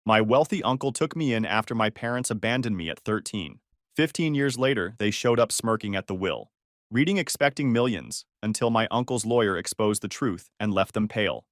My wealthy uncle took me in after my parents abandoned me at 13. 15 years later, they showed up smirking at the will, reading expecting millions, until my uncle's lawyer exposed the truth and left them pale.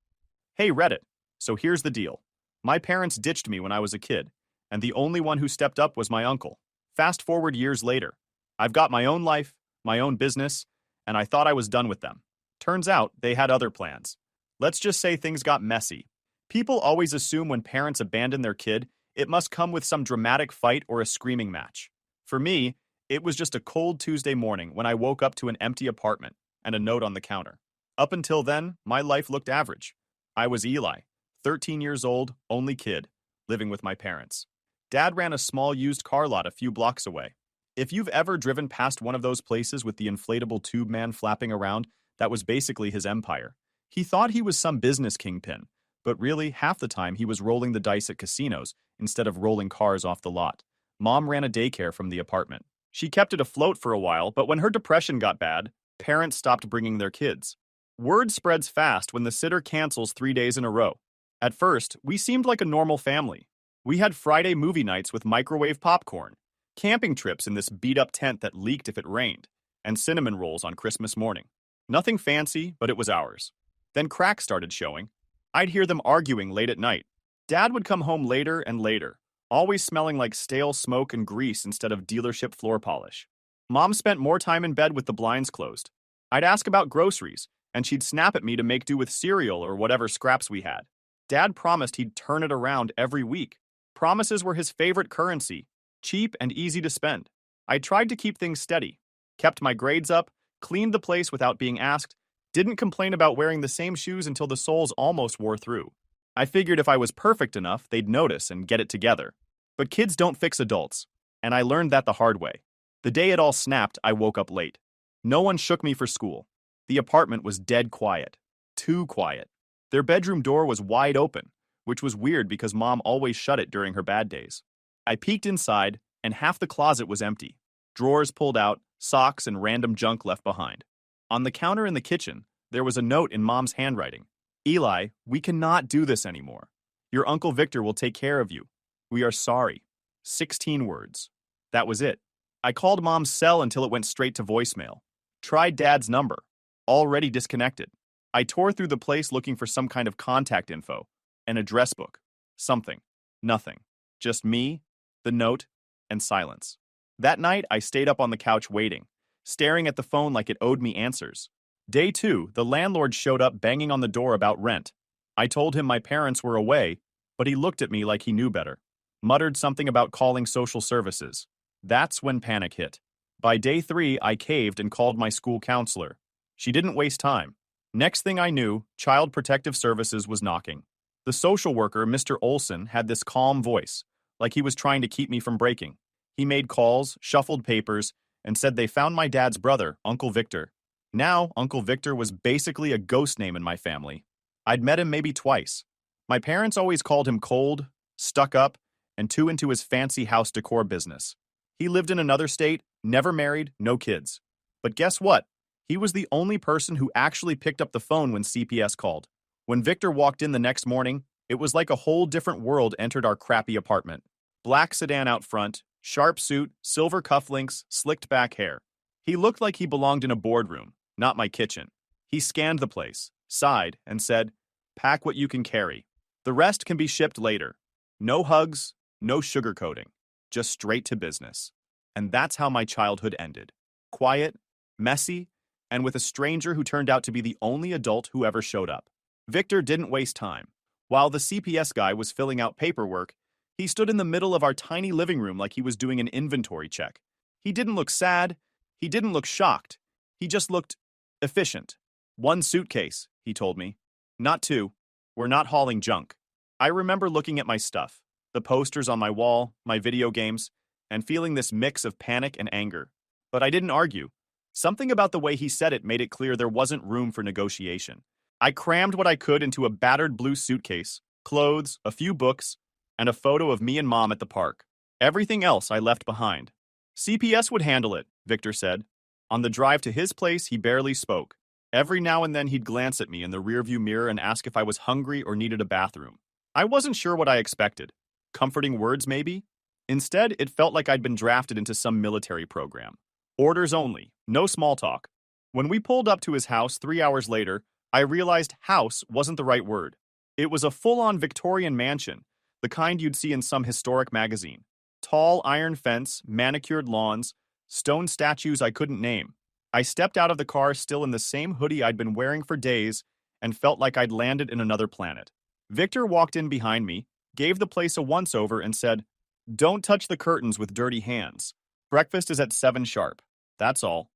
Hey Reddit, so here's the deal. My parents ditched me when I was a kid, and the only one who stepped up was my uncle. Fast forward years later. I've got my own life, my own business, and I thought I was done with them. Turns out they had other plans. Let's just say things got messy. People always assume when parents abandon their kid, it must come with some dramatic fight or a screaming match. For me, it was just a cold Tuesday morning when I woke up to an empty apartment and a note on the counter. Up until then, my life looked average. I was Eli, 13 years old, only kid, living with my parents. Dad ran a small used car lot a few blocks away. If you've ever driven past one of those places with the inflatable tube man flapping around, that was basically his empire. He thought he was some business kingpin, but really, half the time he was rolling the dice at casinos instead of rolling cars off the lot. Mom ran a daycare from the apartment. She kept it afloat for a while, but when her depression got bad, parents stopped bringing their kids. Word spreads fast when the sitter cancels 3 days in a row. At first, we seemed like a normal family. We had Friday movie nights with microwave popcorn, camping trips in this beat-up tent that leaked if it rained, and cinnamon rolls on Christmas morning. Nothing fancy, but it was ours. Then cracks started showing. I'd hear them arguing late at night. Dad would come home later and later, always smelling like stale smoke and grease instead of dealership floor polish. Mom spent more time in bed with the blinds closed. I'd ask about groceries, and she'd snap at me to make do with cereal or whatever scraps we had. Dad promised he'd turn it around every week. Promises were his favorite currency, cheap and easy to spend. I tried to keep things steady, kept my grades up, cleaned the place without being asked, didn't complain about wearing the same shoes until the soles almost wore through. I figured if I was perfect enough, they'd notice and get it together. But kids don't fix adults, and I learned that the hard way. The day it all snapped, I woke up late. No one shook me for school. The apartment was dead quiet. Too quiet. Their bedroom door was wide open, which was weird because Mom always shut it during her bad days. I peeked inside, and half the closet was empty. Drawers pulled out, socks and random junk left behind. On the counter in the kitchen, there was a note in Mom's handwriting. Eli, we cannot do this anymore. Your Uncle Victor will take care of you. We are sorry. 16 words. That was it. I called Mom's cell until it went straight to voicemail. Tried Dad's number. Already disconnected. I tore through the place looking for some kind of contact info. An address book. Something. Nothing. Just me, the note, and silence. That night, I stayed up on the couch waiting, staring at the phone like it owed me answers. Day 2, the landlord showed up banging on the door about rent. I told him my parents were away, but he looked at me like he knew better. Muttered something about calling social services. That's when panic hit. By day 3, I caved and called my school counselor. She didn't waste time. Next thing I knew, Child Protective Services was knocking. The social worker, Mr. Olson, had this calm voice, like he was trying to keep me from breaking. He made calls, shuffled papers, and said they found my dad's brother, Uncle Victor. Now, Uncle Victor was basically a ghost name in my family. I'd met him maybe twice. My parents always called him cold, stuck up, and too into his fancy house decor business. He lived in another state, never married, no kids. But guess what? He was the only person who actually picked up the phone when CPS called. When Victor walked in the next morning, it was like a whole different world entered our crappy apartment. Black sedan out front, sharp suit, silver cufflinks, slicked back hair. He looked like he belonged in a boardroom, not my kitchen. He scanned the place, sighed, and said, "Pack what you can carry. The rest can be shipped later." No hugs, no sugarcoating, just straight to business. And that's how my childhood ended. Quiet, messy, and with a stranger who turned out to be the only adult who ever showed up. Victor didn't waste time. While the CPS guy was filling out paperwork, he stood in the middle of our tiny living room like he was doing an inventory check. He didn't look sad. He didn't look shocked. He just looked efficient. "1 suitcase," he told me. "Not 2. We're not hauling junk." I remember looking at my stuff, the posters on my wall, my video games, and feeling this mix of panic and anger. But I didn't argue. Something about the way he said it made it clear there wasn't room for negotiation. I crammed what I could into a battered blue suitcase, clothes, a few books, and a photo of me and Mom at the park. Everything else I left behind. CPS would handle it, Victor said. On the drive to his place, he barely spoke. Every now and then he'd glance at me in the rearview mirror and ask if I was hungry or needed a bathroom. I wasn't sure what I expected. comforting words maybe. Instead, it felt like I'd been drafted into some military program. Orders only, no small talk. When we pulled up to his house 3 hours later, I realized house wasn't the right word. It was a full-on Victorian mansion, the kind you'd see in some historic magazine. Tall iron fence, manicured lawns, stone statues I couldn't name. I stepped out of the car still in the same hoodie I'd been wearing for days and felt like I'd landed in another planet. Victor walked in behind me, gave the place a once-over and said, "Don't touch the curtains with dirty hands. Breakfast is at 7 sharp. That's all."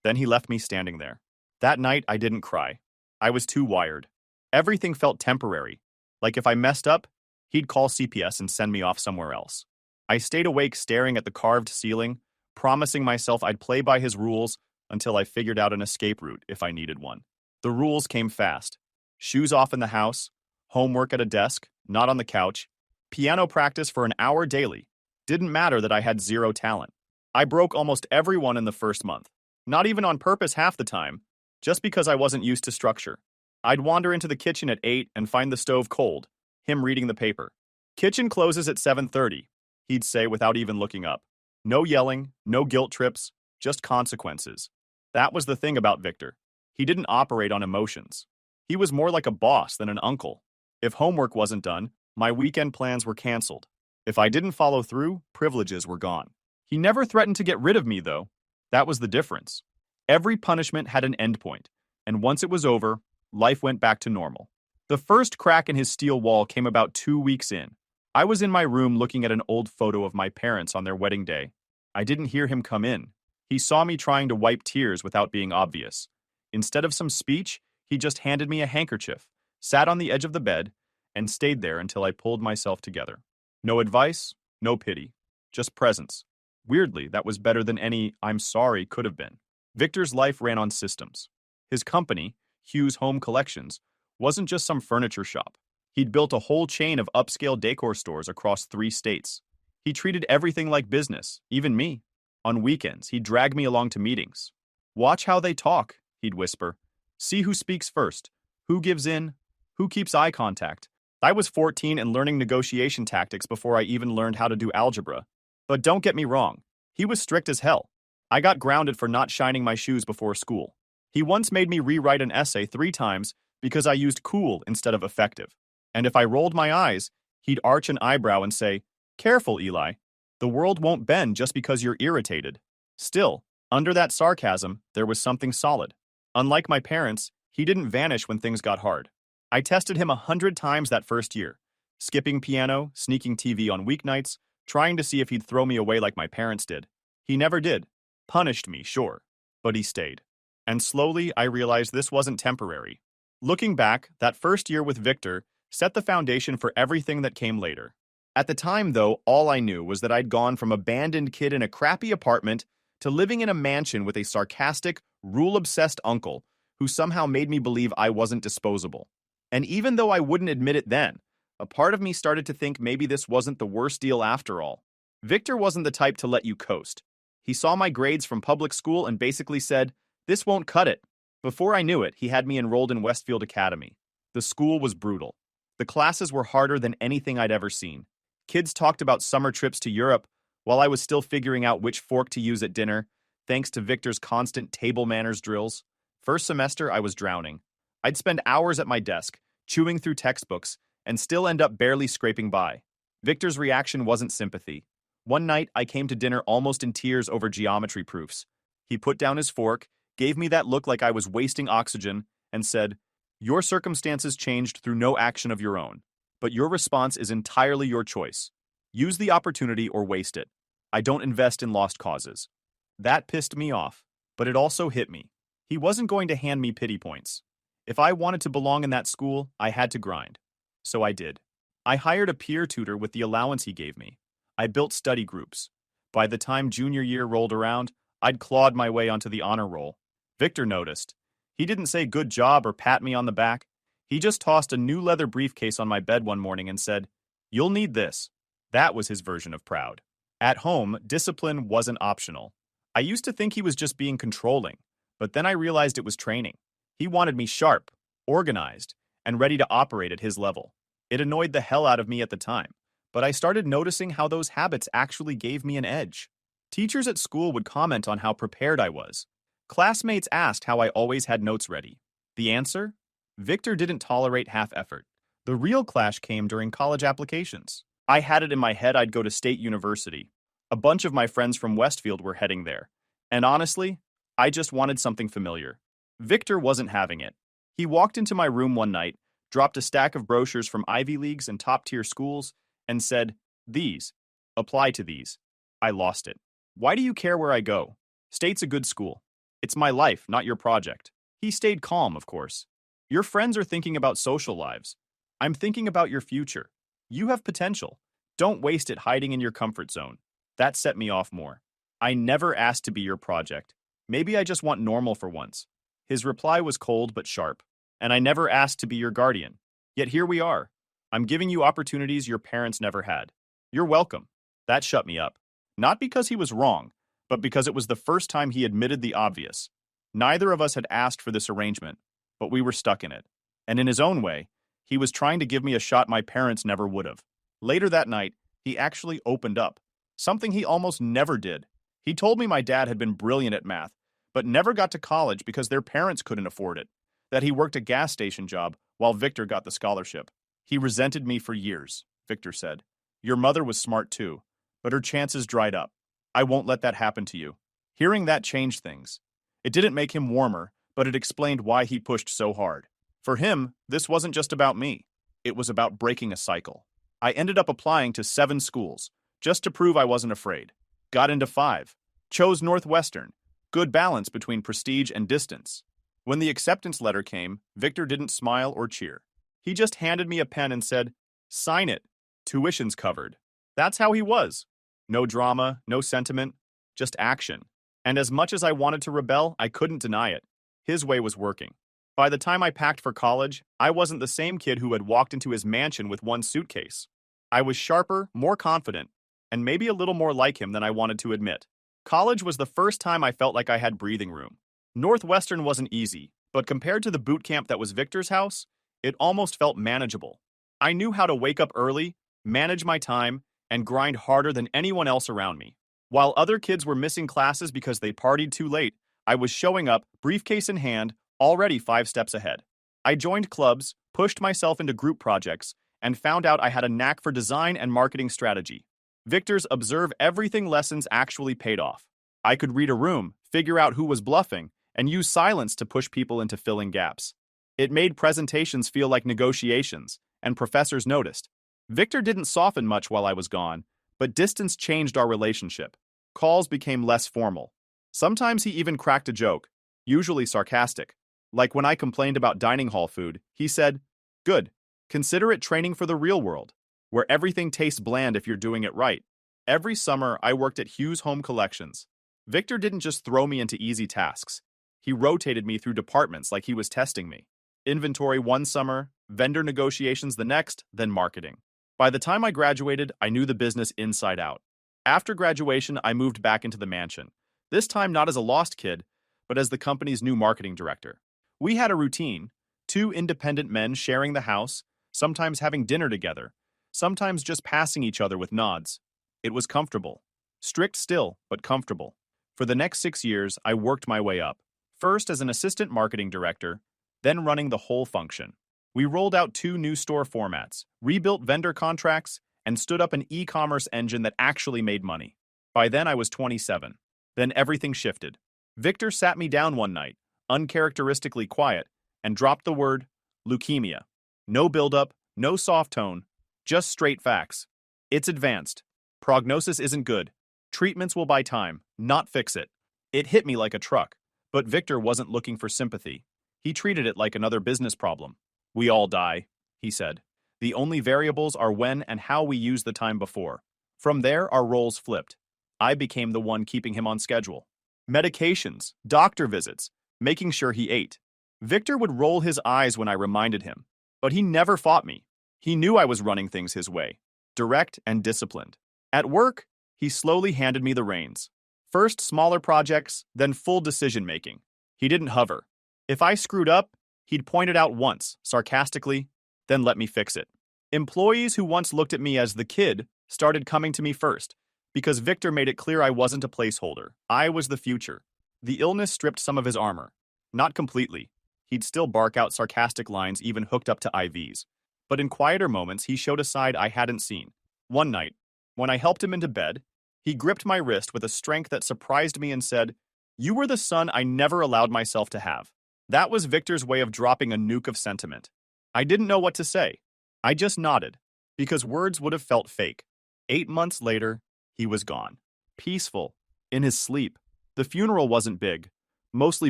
Then he left me standing there. That night, I didn't cry. I was too wired. Everything felt temporary. Like if I messed up, he'd call CPS and send me off somewhere else. I stayed awake staring at the carved ceiling, promising myself I'd play by his rules until I figured out an escape route if I needed one. The rules came fast. Shoes off in the house, homework at a desk, not on the couch, piano practice for an hour daily. Didn't matter that I had zero talent. I broke almost everyone in the first month. Not even on purpose half the time, just because I wasn't used to structure. I'd wander into the kitchen at 8 and find the stove cold, him reading the paper. "Kitchen closes at 7:30, he'd say without even looking up. No yelling, no guilt trips, just consequences. That was the thing about Victor. He didn't operate on emotions. He was more like a boss than an uncle. If homework wasn't done, my weekend plans were canceled. If I didn't follow through, privileges were gone. He never threatened to get rid of me, though. That was the difference. Every punishment had an endpoint, and once it was over, life went back to normal. The first crack in his steel wall came about 2 weeks in. I was in my room looking at an old photo of my parents on their wedding day. I didn't hear him come in. He saw me trying to wipe tears without being obvious. Instead of some speech, he just handed me a handkerchief, sat on the edge of the bed, and stayed there until I pulled myself together. No advice, no pity, just presence. Weirdly, that was better than any "I'm sorry" could have been. Victor's life ran on systems. His company, Hughes Home Collections, wasn't just some furniture shop. He'd built a whole chain of upscale decor stores across 3 states. He treated everything like business, even me. On weekends, he'd drag me along to meetings. "Watch how they talk," he'd whisper. "See who speaks first, who gives in, who keeps eye contact." I was 14 and learning negotiation tactics before I even learned how to do algebra. But don't get me wrong, he was strict as hell. I got grounded for not shining my shoes before school. He once made me rewrite an essay 3 times because I used cool instead of effective. And if I rolled my eyes, he'd arch an eyebrow and say, "Careful, Eli. The world won't bend just because you're irritated." Still, under that sarcasm, there was something solid. Unlike my parents, he didn't vanish when things got hard. I tested him 100 times that first year, skipping piano, sneaking TV on weeknights, trying to see if he'd throw me away like my parents did. He never did. Punished me, sure, but he stayed. And slowly, I realized this wasn't temporary. Looking back, that first year with Victor set the foundation for everything that came later. At the time, though, all I knew was that I'd gone from abandoned kid in a crappy apartment to living in a mansion with a sarcastic, rule-obsessed uncle who somehow made me believe I wasn't disposable. And even though I wouldn't admit it then, a part of me started to think maybe this wasn't the worst deal after all. Victor wasn't the type to let you coast. He saw my grades from public school and basically said, "This won't cut it." Before I knew it, he had me enrolled in Westfield Academy. The school was brutal. The classes were harder than anything I'd ever seen. Kids talked about summer trips to Europe while I was still figuring out which fork to use at dinner, thanks to Victor's constant table manners drills. First semester, I was drowning. I'd spend hours at my desk, chewing through textbooks, and still end up barely scraping by. Victor's reaction wasn't sympathy. One night, I came to dinner almost in tears over geometry proofs. He put down his fork, gave me that look like I was wasting oxygen, and said, "Your circumstances changed through no action of your own, but your response is entirely your choice. Use the opportunity or waste it. I don't invest in lost causes." That pissed me off, but it also hit me. He wasn't going to hand me pity points. If I wanted to belong in that school, I had to grind. So I did. I hired a peer tutor with the allowance he gave me. I built study groups. By the time junior year rolled around, I'd clawed my way onto the honor roll. Victor noticed. He didn't say good job or pat me on the back. He just tossed a new leather briefcase on my bed one morning and said, "You'll need this." That was his version of proud. At home, discipline wasn't optional. I used to think he was just being controlling, but then I realized it was training. He wanted me sharp, organized, and ready to operate at his level. It annoyed the hell out of me at the time, But I started noticing how those habits actually gave me an edge. Teachers at school would comment on how prepared I was. Classmates asked how I always had notes ready. The answer? Victor didn't tolerate half effort. The real clash came during college applications. I had it in my head I'd go to State University. A bunch of my friends from Westfield were heading there. And honestly, I just wanted something familiar. Victor wasn't having it. He walked into my room one night, dropped a stack of brochures from Ivy Leagues and top-tier schools, and said, "These. Apply to these." I lost it. "Why do you care where I go? State's a good school. It's my life, not your project." He stayed calm, of course. "Your friends are thinking about social lives. I'm thinking about your future. You have potential. Don't waste it hiding in your comfort zone." That set me off more. "I never asked to be your project. Maybe I just want normal for once." His reply was cold but sharp. "And I never asked to be your guardian. Yet here we are. I'm giving you opportunities your parents never had. You're welcome." That shut me up. Not because he was wrong, but because it was the first time he admitted the obvious. Neither of us had asked for this arrangement, but we were stuck in it. And in his own way, he was trying to give me a shot my parents never would have. Later that night, he actually opened up. Something he almost never did. He told me my dad had been brilliant at math, but never got to college because their parents couldn't afford it. That he worked a gas station job while Victor got the scholarship. "He resented me for years," Victor said. "Your mother was smart too, but her chances dried up. I won't let that happen to you." Hearing that changed things. It didn't make him warmer, but it explained why he pushed so hard. For him, this wasn't just about me. It was about breaking a cycle. I ended up applying to 7 schools, just to prove I wasn't afraid. Got into 5. Chose Northwestern. Good balance between prestige and distance. When the acceptance letter came, Victor didn't smile or cheer. He just handed me a pen and said, "Sign it. Tuition's covered." That's how he was. No drama, no sentiment, just action. And as much as I wanted to rebel, I couldn't deny it. His way was working. By the time I packed for college, I wasn't the same kid who had walked into his mansion with one suitcase. I was sharper, more confident, and maybe a little more like him than I wanted to admit. College was the first time I felt like I had breathing room. Northwestern wasn't easy, but compared to the boot camp that was Victor's house, it almost felt manageable. I knew how to wake up early, manage my time, and grind harder than anyone else around me. While other kids were missing classes because they partied too late, I was showing up, briefcase in hand, already 5 steps ahead. I joined clubs, pushed myself into group projects, and found out I had a knack for design and marketing strategy. Victor's observe everything lessons actually paid off. I could read a room, figure out who was bluffing, and use silence to push people into filling gaps. It made presentations feel like negotiations, and professors noticed. Victor didn't soften much while I was gone, but distance changed our relationship. Calls became less formal. Sometimes he even cracked a joke, usually sarcastic. Like when I complained about dining hall food, he said, "Good. Consider it training for the real world, where everything tastes bland if you're doing it right." Every summer, I worked at Hughes Home Collections. Victor didn't just throw me into easy tasks. He rotated me through departments like he was testing me. Inventory one summer, vendor negotiations the next, then marketing. By the time I graduated, I knew the business inside out. After graduation, I moved back into the mansion. This time not as a lost kid, but as the company's new marketing director. We had a routine, 2 independent men sharing the house, sometimes having dinner together, sometimes just passing each other with nods. It was comfortable. Strict still, but comfortable. For the next 6 years, I worked my way up. First as an assistant marketing director, then running the whole function. We rolled out 2 new store formats, rebuilt vendor contracts, and stood up an e-commerce engine that actually made money. By then I was 27. Then everything shifted. Victor sat me down one night, uncharacteristically quiet, and dropped the word leukemia. No buildup, no soft tone, just straight facts. It's advanced. Prognosis isn't good. Treatments will buy time, not fix it. It hit me like a truck. But Victor wasn't looking for sympathy. He treated it like another business problem. "We all die," he said. "The only variables are when and how we use the time before." From there, our roles flipped. I became the one keeping him on schedule. Medications, doctor visits, making sure he ate. Victor would roll his eyes when I reminded him, but he never fought me. He knew I was running things his way, direct and disciplined. At work, he slowly handed me the reins. First smaller projects, then full decision-making. He didn't hover. If I screwed up, he'd point it out once, sarcastically, then let me fix it. Employees who once looked at me as the kid started coming to me first, because Victor made it clear I wasn't a placeholder. I was the future. The illness stripped some of his armor. Not completely. He'd still bark out sarcastic lines even hooked up to IVs. But in quieter moments, he showed a side I hadn't seen. One night, when I helped him into bed, he gripped my wrist with a strength that surprised me and said, "You were the son I never allowed myself to have." That was Victor's way of dropping a nuke of sentiment. I didn't know what to say. I just nodded, because words would have felt fake. 8 months later, he was gone. Peaceful, in his sleep. The funeral wasn't big. Mostly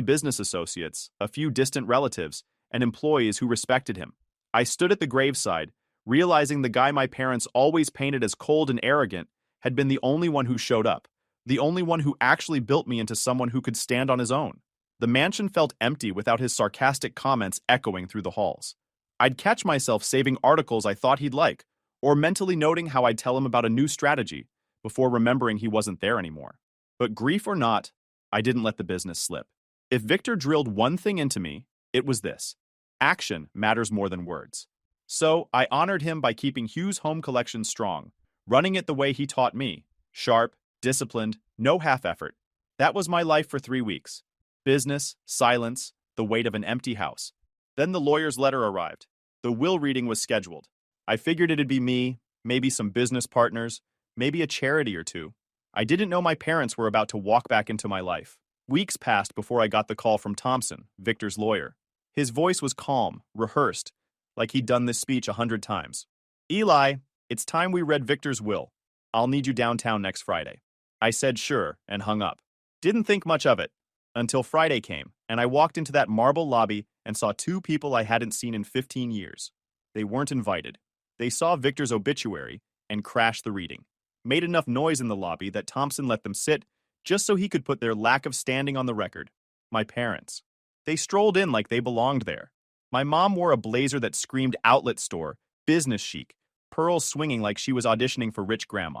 business associates, a few distant relatives, and employees who respected him. I stood at the graveside, realizing the guy my parents always painted as cold and arrogant had been the only one who showed up, the only one who actually built me into someone who could stand on his own. The mansion felt empty without his sarcastic comments echoing through the halls. I'd catch myself saving articles I thought he'd like, or mentally noting how I'd tell him about a new strategy before remembering he wasn't there anymore. But grief or not, I didn't let the business slip. If Victor drilled one thing into me, it was this: action matters more than words. So I honored him by keeping Hughes' home collection strong, running it the way he taught me: sharp, disciplined, no half effort. That was my life for 3 weeks. Business, silence, the weight of an empty house. Then the lawyer's letter arrived. The will reading was scheduled. I figured it'd be me, maybe some business partners, maybe a charity or two. I didn't know my parents were about to walk back into my life. Weeks passed before I got the call from Thompson, Victor's lawyer. His voice was calm, rehearsed, like he'd done this speech 100 times. "Eli, it's time we read Victor's will. I'll need you downtown next Friday." I said sure and hung up. Didn't think much of it until Friday came, and I walked into that marble lobby and saw two people I hadn't seen in 15 years. They weren't invited. They saw Victor's obituary and crashed the reading. Made enough noise in the lobby that Thompson let them sit just so he could put their lack of standing on the record. My parents. They strolled in like they belonged there. My mom wore a blazer that screamed outlet store, business chic, pearls swinging like she was auditioning for rich grandma.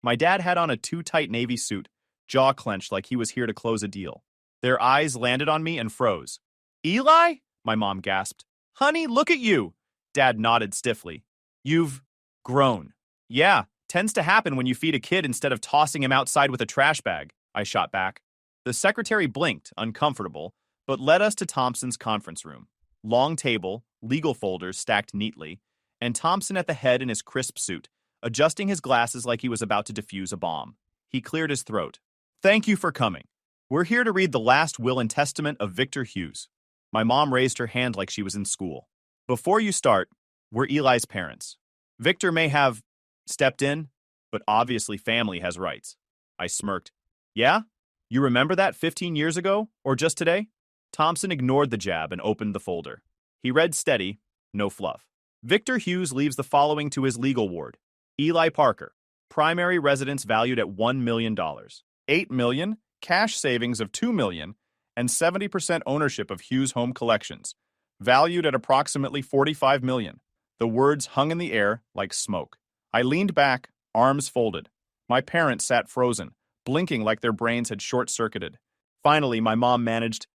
My dad had on a too-tight navy suit, jaw clenched like he was here to close a deal. Their eyes landed on me and froze. "Eli?" My mom gasped. "Honey, look at you." Dad nodded stiffly. "You've grown." "Yeah, tends to happen when you feed a kid instead of tossing him outside with a trash bag," I shot back. The secretary blinked, uncomfortable, but led us to Thompson's conference room. Long table, legal folders stacked neatly, and Thompson at the head in his crisp suit, adjusting his glasses like he was about to defuse a bomb. He cleared his throat. "Thank you for coming. We're here to read the last will and testament of Victor Hughes." My mom raised her hand like she was in school. "Before you start, we're Eli's parents. Victor may have stepped in, but obviously family has rights." I smirked. "Yeah? You remember that 15 years ago, or just today?" Thompson ignored the jab and opened the folder. He read steady, no fluff. Victor Hughes leaves the following to his legal ward. Eli Parker, primary residence valued at $1 million. $8 million, cash savings of $2 million, and 70% ownership of Hughes Home Collections, valued at approximately $45 million. The words hung in the air like smoke. I leaned back, arms folded. My parents sat frozen, blinking like their brains had short-circuited. Finally, my mom managed,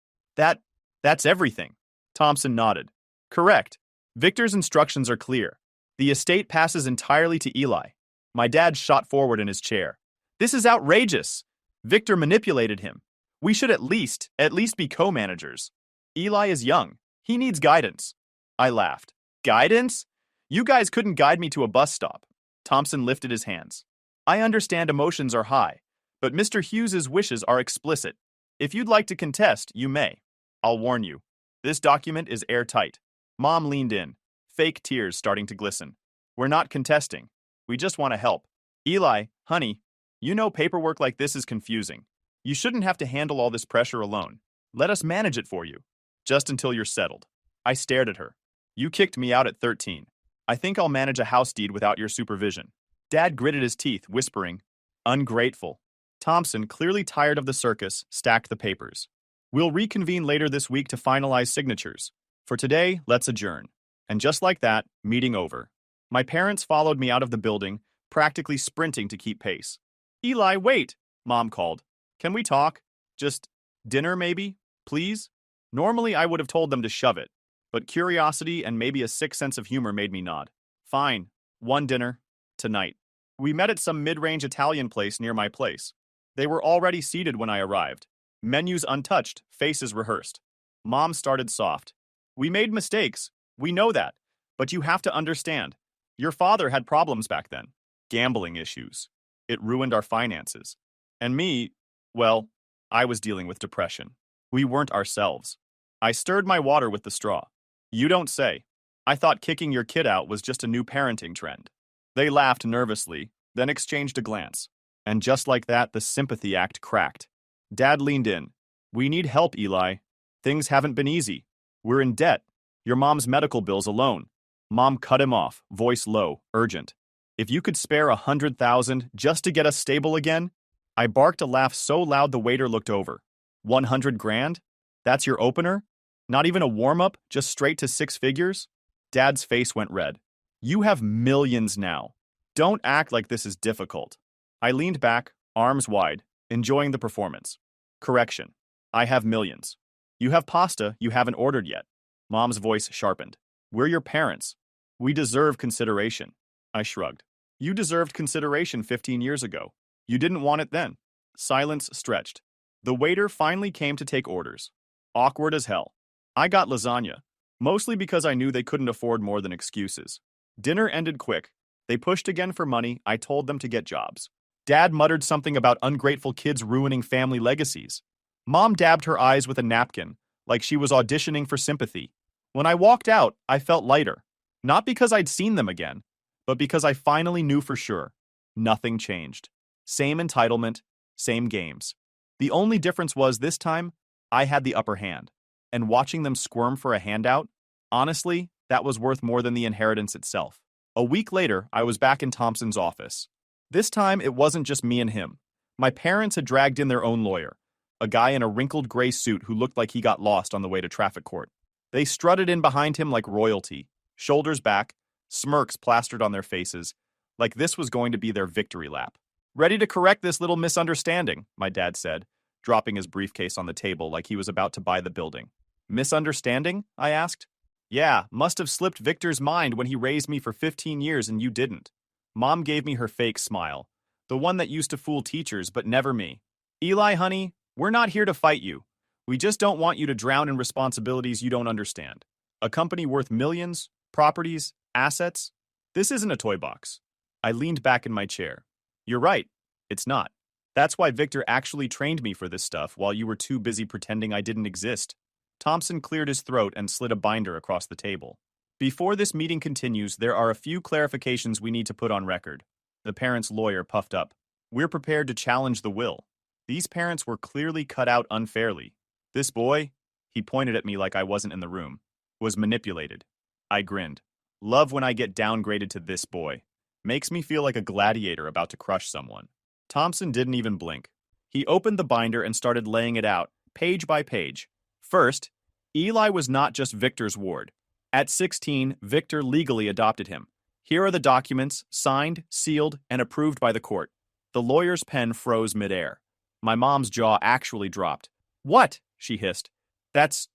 That's everything." Thompson nodded. "Correct. Victor's instructions are clear. The estate passes entirely to Eli." My dad shot forward in his chair. "This is outrageous. Victor manipulated him. We should at least be co-managers. Eli is young. He needs guidance." I laughed. "Guidance? You guys couldn't guide me to a bus stop." Thompson lifted his hands. "I understand emotions are high, but Mr. Hughes's wishes are explicit. If you'd like to contest, you may. I'll warn you, this document is airtight." Mom leaned in, fake tears starting to glisten. "We're not contesting. We just want to help. Eli, honey, you know paperwork like this is confusing. You shouldn't have to handle all this pressure alone. Let us manage it for you. Just until you're settled." I stared at her. "You kicked me out at 13. I think I'll manage a house deed without your supervision." Dad gritted his teeth, whispering, "Ungrateful." Thompson, clearly tired of the circus, stacked the papers. "We'll reconvene later this week to finalize signatures. For today, let's adjourn." And just like that, meeting over. My parents followed me out of the building, practically sprinting to keep pace. "Eli, wait," Mom called. "Can we talk? Just dinner, maybe? Please?" Normally, I would have told them to shove it, but curiosity and maybe a sick sense of humor made me nod. Fine. One dinner. Tonight. We met at some mid-range Italian place near my place. They were already seated when I arrived. Menus untouched, faces rehearsed. Mom started soft. We made mistakes. We know that. But you have to understand. Your father had problems back then. Gambling issues. It ruined our finances. And me, well, I was dealing with depression. We weren't ourselves. I stirred my water with the straw. You don't say. I thought kicking your kid out was just a new parenting trend. They laughed nervously, then exchanged a glance. And just like that, the sympathy act cracked. Dad leaned in. We need help, Eli. Things haven't been easy. We're in debt. Your mom's medical bills alone. Mom cut him off, voice low, urgent. If you could spare 100,000 just to get us stable again? I barked a laugh so loud the waiter looked over. 100 grand? That's your opener? Not even a warm-up, just straight to six figures? Dad's face went red. You have millions now. Don't act like this is difficult. I leaned back, arms wide, enjoying the performance. Correction. I have millions. You have pasta you haven't ordered yet. Mom's voice sharpened. We're your parents. We deserve consideration. I shrugged. You deserved consideration 15 years ago. You didn't want it then. Silence stretched. The waiter finally came to take orders. Awkward as hell. I got lasagna, mostly because I knew they couldn't afford more than excuses. Dinner ended quick. They pushed again for money. I told them to get jobs. Dad muttered something about ungrateful kids ruining family legacies. Mom dabbed her eyes with a napkin, like she was auditioning for sympathy. When I walked out, I felt lighter. Not because I'd seen them again, but because I finally knew for sure. Nothing changed. Same entitlement, same games. The only difference was this time, I had the upper hand. And watching them squirm for a handout, honestly, that was worth more than the inheritance itself. A week later, I was back in Thompson's office. This time, it wasn't just me and him. My parents had dragged in their own lawyer, a guy in a wrinkled gray suit who looked like he got lost on the way to traffic court. They strutted in behind him like royalty, shoulders back, smirks plastered on their faces, like this was going to be their victory lap. Ready to correct this little misunderstanding, my dad said, dropping his briefcase on the table like he was about to buy the building. Misunderstanding? I asked. Yeah, must have slipped Victor's mind when he raised me for 15 years and you didn't. Mom gave me her fake smile, the one that used to fool teachers but never me. Eli, honey, we're not here to fight you. We just don't want you to drown in responsibilities you don't understand. A company worth millions, properties, assets? This isn't a toy box. I leaned back in my chair. You're right, it's not. That's why Victor actually trained me for this stuff while you were too busy pretending I didn't exist. Thompson cleared his throat and slid a binder across the table. Before this meeting continues, there are a few clarifications we need to put on record. The parents' lawyer puffed up. We're prepared to challenge the will. These parents were clearly cut out unfairly. This boy, he pointed at me like I wasn't in the room, was manipulated. I grinned. Love when I get downgraded to this boy. Makes me feel like a gladiator about to crush someone. Thompson didn't even blink. He opened the binder and started laying it out, page by page. First, Eli was not just Victor's ward. At 16, Victor legally adopted him. Here are the documents, signed, sealed, and approved by the court. The lawyer's pen froze midair. My mom's jaw actually dropped. What? She hissed. That's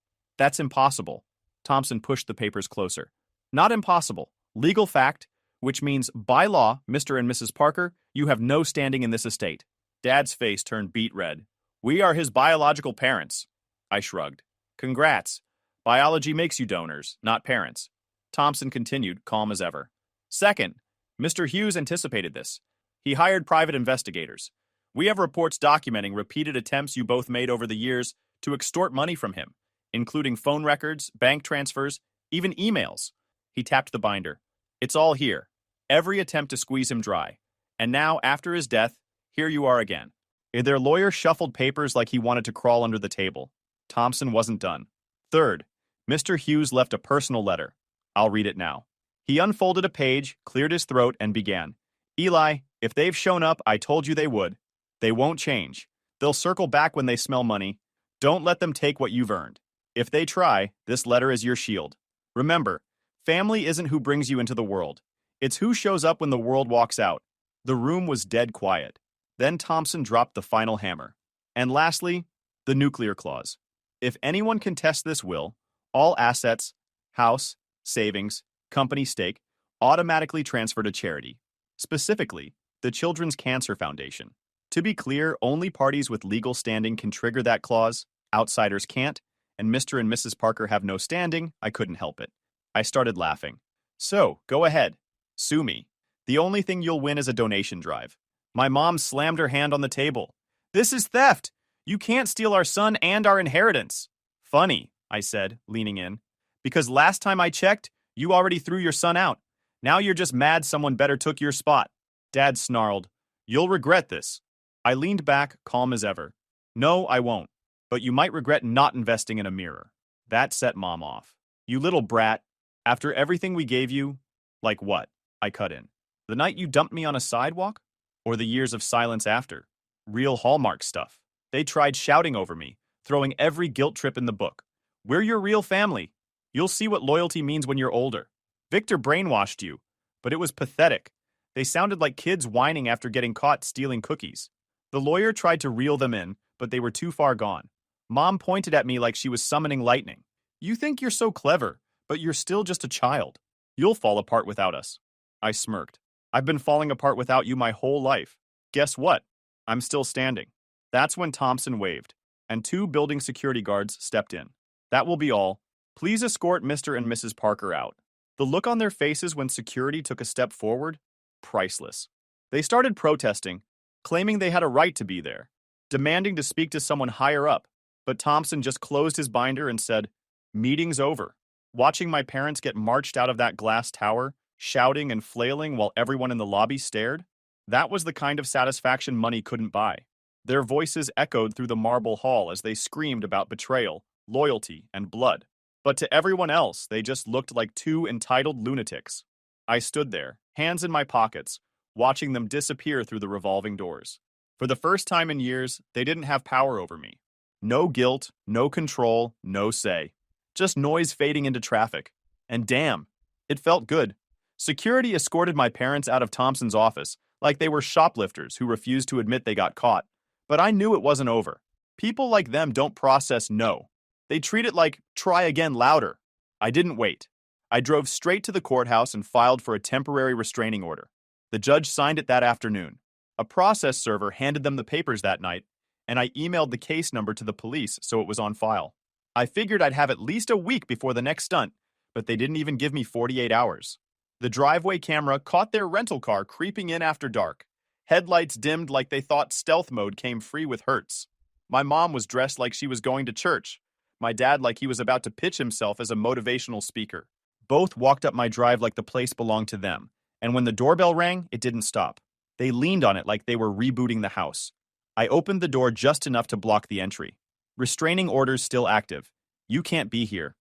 impossible. Thompson pushed the papers closer. Not impossible. Legal fact, which means by law, Mr. and Mrs. Parker, you have no standing in this estate. Dad's face turned beet red. We are his biological parents. I shrugged. Congrats. Biology makes you donors, not parents. Thompson continued, calm as ever. Second, Mr. Hughes anticipated this. He hired private investigators. We have reports documenting repeated attempts you both made over the years to extort money from him, including phone records, bank transfers, even emails. He tapped the binder. It's all here. Every attempt to squeeze him dry. And now, after his death, here you are again. Their lawyer shuffled papers like he wanted to crawl under the table. Thompson wasn't done. Third, Mr. Hughes left a personal letter. I'll read it now. He unfolded a page, cleared his throat, and began. Eli, if they've shown up, I told you they would. They won't change. They'll circle back when they smell money. Don't let them take what you've earned. If they try, this letter is your shield. Remember, family isn't who brings you into the world. It's who shows up when the world walks out. The room was dead quiet. Then Thompson dropped the final hammer. And lastly, the nuclear clause. If anyone contests this will, all assets, house, savings, company stake, automatically transfer to charity, specifically the Children's Cancer Foundation. To be clear, only parties with legal standing can trigger that clause, outsiders can't, and Mr. and Mrs. Parker have no standing. I couldn't help it. I started laughing. So, go ahead. Sue me. The only thing you'll win is a donation drive. My mom slammed her hand on the table. This is theft! You can't steal our son and our inheritance. Funny, I said, leaning in. Because last time I checked, you already threw your son out. Now you're just mad someone better took your spot. Dad snarled. You'll regret this. I leaned back, calm as ever. No, I won't. But you might regret not investing in a mirror. That set Mom off. You little brat. After everything we gave you, like what? I cut in. The night you dumped me on a sidewalk? Or the years of silence after? Real Hallmark stuff. They tried shouting over me, throwing every guilt trip in the book. We're your real family. You'll see what loyalty means when you're older. Victor brainwashed you, but it was pathetic. They sounded like kids whining after getting caught stealing cookies. The lawyer tried to reel them in, but they were too far gone. Mom pointed at me like she was summoning lightning. You think you're so clever, but you're still just a child. You'll fall apart without us. I smirked. I've been falling apart without you my whole life. Guess what? I'm still standing. That's when Thompson waved, and 2 building security guards stepped in. That will be all. Please escort Mr. and Mrs. Parker out. The look on their faces when security took a step forward? Priceless. They started protesting, claiming they had a right to be there, demanding to speak to someone higher up, but Thompson just closed his binder and said, Meeting's over. Watching my parents get marched out of that glass tower, shouting and flailing while everyone in the lobby stared, that was the kind of satisfaction money couldn't buy. Their voices echoed through the marble hall as they screamed about betrayal, loyalty, and blood. But to everyone else, they just looked like 2 entitled lunatics. I stood there, hands in my pockets, watching them disappear through the revolving doors. For the first time in years, they didn't have power over me. No guilt, no control, no say. Just noise fading into traffic. And damn, it felt good. Security escorted my parents out of Thompson's office like they were shoplifters who refused to admit they got caught. But I knew it wasn't over. People like them don't process no. They treat it like, try again louder. I didn't wait. I drove straight to the courthouse and filed for a temporary restraining order. The judge signed it that afternoon. A process server handed them the papers that night, and I emailed the case number to the police so it was on file. I figured I'd have at least a week before the next stunt, but they didn't even give me 48 hours. The driveway camera caught their rental car creeping in after dark. Headlights dimmed like they thought stealth mode came free with Hertz. My mom was dressed like she was going to church. My dad like he was about to pitch himself as a motivational speaker. Both walked up my drive like the place belonged to them, and when the doorbell rang, it didn't stop. They leaned on it like they were rebooting the house. I opened the door just enough to block the entry. Restraining orders still active. You can't be here.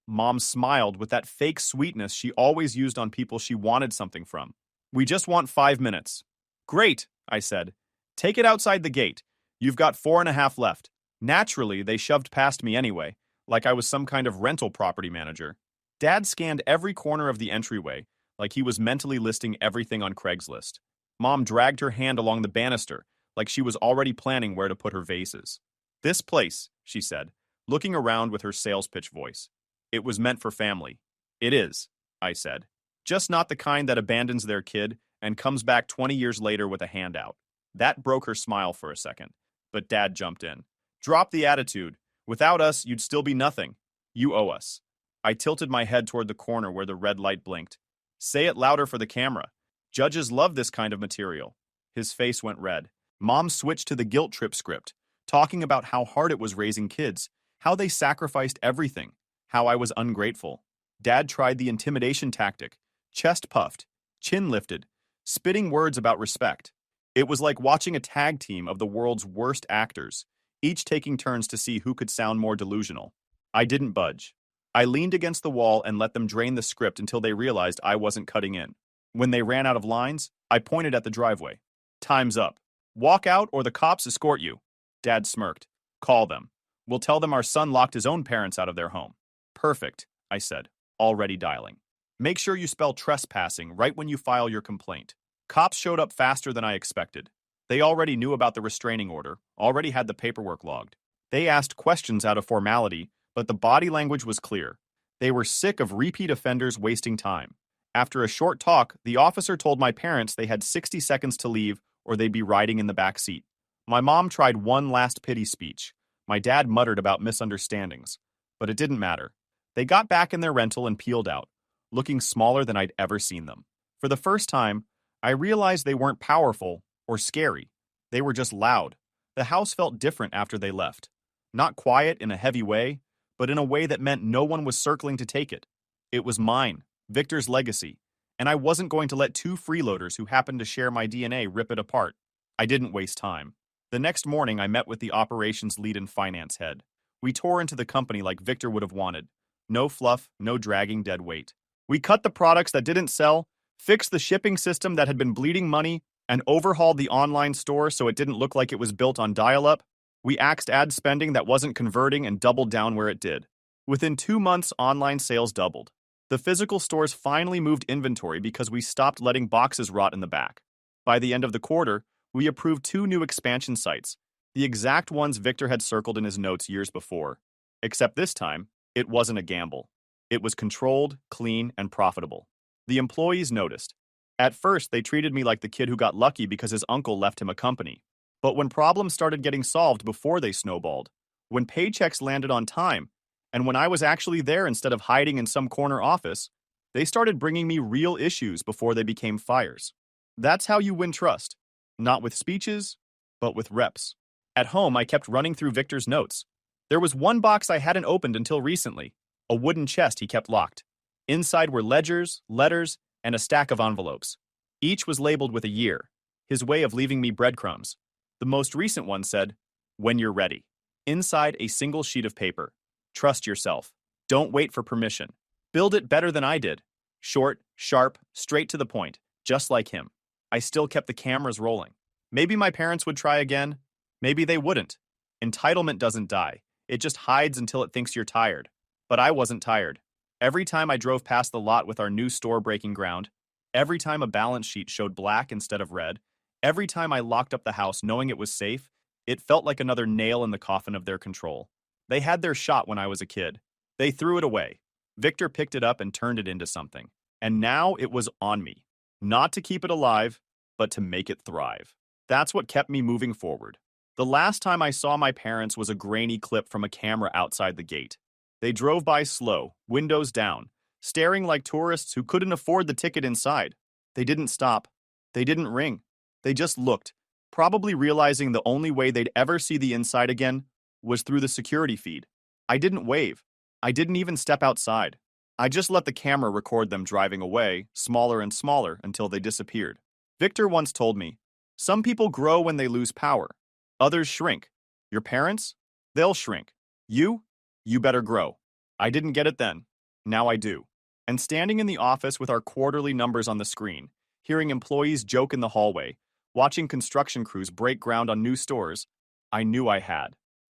Mom smiled with that fake sweetness she always used on people she wanted something from. We just want 5 minutes. Great, I said. Take it outside the gate. You've got 4.5 left. Naturally, they shoved past me anyway, like I was some kind of rental property manager. Dad scanned every corner of the entryway, like he was mentally listing everything on Craigslist. Mom dragged her hand along the banister, like she was already planning where to put her vases. This place, she said, looking around with her sales pitch voice. It was meant for family. It is, I said. Just not the kind that abandons their kid and comes back 20 years later with a handout. That broke her smile for a second, but Dad jumped in. Drop the attitude. Without us, you'd still be nothing. You owe us. I tilted my head toward the corner where the red light blinked. Say it louder for the camera. Judges love this kind of material. His face went red. Mom switched to the guilt trip script, talking about how hard it was raising kids, how they sacrificed everything, how I was ungrateful. Dad tried the intimidation tactic, chest puffed, chin lifted, spitting words about respect. It was like watching a tag team of the world's worst actors, each taking turns to see who could sound more delusional. I didn't budge. I leaned against the wall and let them drain the script until they realized I wasn't cutting in. When they ran out of lines, I pointed at the driveway. Time's up. Walk out or the cops escort you. Dad smirked. Call them. We'll tell them our son locked his own parents out of their home. Perfect, I said, already dialing. Make sure you spell trespassing right when you file your complaint. Cops showed up faster than I expected. They already knew about the restraining order, already had the paperwork logged. They asked questions out of formality, but the body language was clear. They were sick of repeat offenders wasting time. After a short talk, the officer told my parents they had 60 seconds to leave or they'd be riding in the back seat. My mom tried one last pity speech. My dad muttered about misunderstandings, but it didn't matter. They got back in their rental and peeled out, looking smaller than I'd ever seen them. For the first time, I realized they weren't powerful or scary. They were just loud. The house felt different after they left. Not quiet in a heavy way, but in a way that meant no one was circling to take it. It was mine, Victor's legacy, and I wasn't going to let two freeloaders who happened to share my DNA rip it apart. I didn't waste time. The next morning, I met with the operations lead and finance head. We tore into the company like Victor would have wanted. No fluff, no dragging dead weight. We cut the products that didn't sell, fixed the shipping system that had been bleeding money, and overhauled the online store so it didn't look like it was built on dial-up. We axed ad spending that wasn't converting and doubled down where it did. Within 2 months, online sales doubled. The physical stores finally moved inventory because we stopped letting boxes rot in the back. By the end of the quarter, we approved 2 new expansion sites, the exact ones Victor had circled in his notes years before. Except this time, it wasn't a gamble. It was controlled, clean, and profitable. The employees noticed. At first, they treated me like the kid who got lucky because his uncle left him a company. But when problems started getting solved before they snowballed, when paychecks landed on time, and when I was actually there instead of hiding in some corner office, they started bringing me real issues before they became fires. That's how you win trust. Not with speeches, but with reps. At home, I kept running through Victor's notes. There was one box I hadn't opened until recently, a wooden chest he kept locked. Inside were ledgers, letters, and a stack of envelopes. Each was labeled with a year, his way of leaving me breadcrumbs. The most recent one said, "When you're ready." Inside a single sheet of paper. Trust yourself. Don't wait for permission. Build it better than I did. Short, sharp, straight to the point, just like him. I still kept the cameras rolling. Maybe my parents would try again. Maybe they wouldn't. Entitlement doesn't die. It just hides until it thinks you're tired. But I wasn't tired. Every time I drove past the lot with our new store breaking ground, every time a balance sheet showed black instead of red, every time I locked up the house knowing it was safe, it felt like another nail in the coffin of their control. They had their shot when I was a kid. They threw it away. Victor picked it up and turned it into something. And now it was on me. Not to keep it alive, but to make it thrive. That's what kept me moving forward. The last time I saw my parents was a grainy clip from a camera outside the gate. They drove by slow, windows down, staring like tourists who couldn't afford the ticket inside. They didn't stop. They didn't ring. They just looked, probably realizing the only way they'd ever see the inside again was through the security feed. I didn't wave. I didn't even step outside. I just let the camera record them driving away, smaller and smaller, until they disappeared. Victor once told me, "Some people grow when they lose power. Others shrink. Your parents? They'll shrink. You better grow." I didn't get it then. Now I do. And standing in the office with our quarterly numbers on the screen, hearing employees joke in the hallway, watching construction crews break ground on new stores, I knew I had.